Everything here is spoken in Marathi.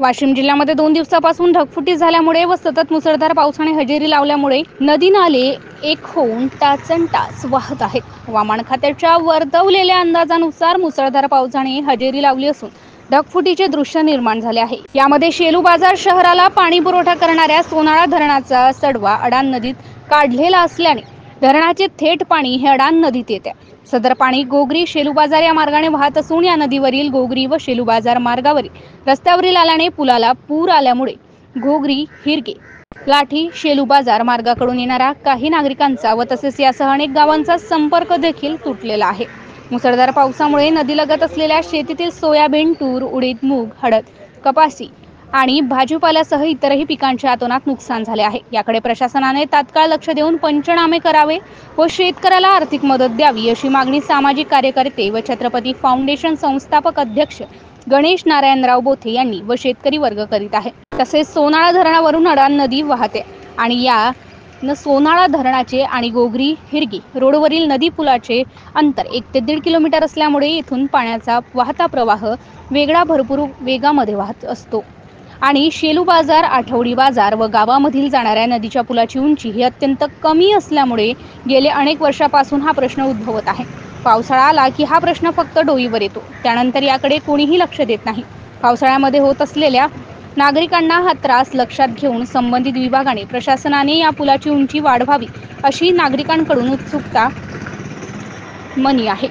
वाशिम जिल्ह्यामध्ये 2 दिवसापासून ढगफुटी झाल्यामुळे व सतत मुसळधार पावसाने हजेरी लावल्यामुळे नदी नाले एक होऊन तासनतास वाहत आहेत. हवामान खात्याच्या वर्तवलेल्या अंदाजानुसार मुसळधार पावसाने हजेरी लावली असून ढगफुटीचे दृश्य निर्माण झाले आहे. यामध्ये शेलू बाजार शहराला पाणी पुरवठा करणाऱ्या सोनाळा धरणाचा सडवा अडाण नदीत काढलेला असल्याने धरणाचे थेट पाणी हे अडाण नदीत येते. सदर पाणी गोगरी शेलू बाजार या मार्गाने वाहत असून या नदीवरील गोगरी व शेलू बाजार मार्गावरील रस्त्यावरील आल्याने पुलाला पूर आल्यामुळे गोगरी हिरगे लाठी शेलू बाजार मार्गाकडून येणाऱ्या काही नागरिकांचा व तसेच यासह अनेक गावांचा संपर्क देखील तुटलेला आहे. मुसळधार पावसामुळे नदीलगत असलेल्या शेतीतील सोयाबीन, तूर, उडीद, मूग, हळद, कपासी आणि भाजीपाल्यासह इतरही पिकांचे अतोनात नुकसान झाले आहे. याकडे प्रशासनाने तात्काळ लक्ष देऊन पंचनामे करावे व शेतकऱ्याला आर्थिक मदत द्यावी अशी मागणी सामाजिक कार्यकर्ते व छत्रपती फाउंडेशन संस्थापक अध्यक्ष गणेश नारायणराव बोथे यांनी व शेतकरी वर्ग करीत आहे. तसेच सोनाळा धरणावरून अडाण नदी वाहते आणि या सोनाळा धरणाचे आणि गोगरी हिरगी रोडवरील नदी पुलाचे अंतर 1 ते 1.5 किलोमीटर असल्यामुळे येथून पाण्याचा वाहता प्रवाह वेगळा भरपूर वेगामध्ये वाहत असतो आणि शेलू बाजार, आठवडी बाजार व गावामधील जाणाऱ्या नदीच्या पुलाची उंची ही अत्यंत कमी असल्यामुळे गेले अनेक वर्षापासून हा प्रश्न उद्भवत आहे. पावसाळा आला की हा प्रश्न फक्त डोईवर येतो, त्यानंतर याकडे कोणीही लक्ष देत नाही. पावसाळ्यामध्ये होत असलेल्या नागरिकांना हा त्रास लक्षात घेऊन संबंधित विभागाने प्रशासनाने या पुलाची उंची वाढवावी अशी नागरिकांकडून उत्सुकता मनी आहे.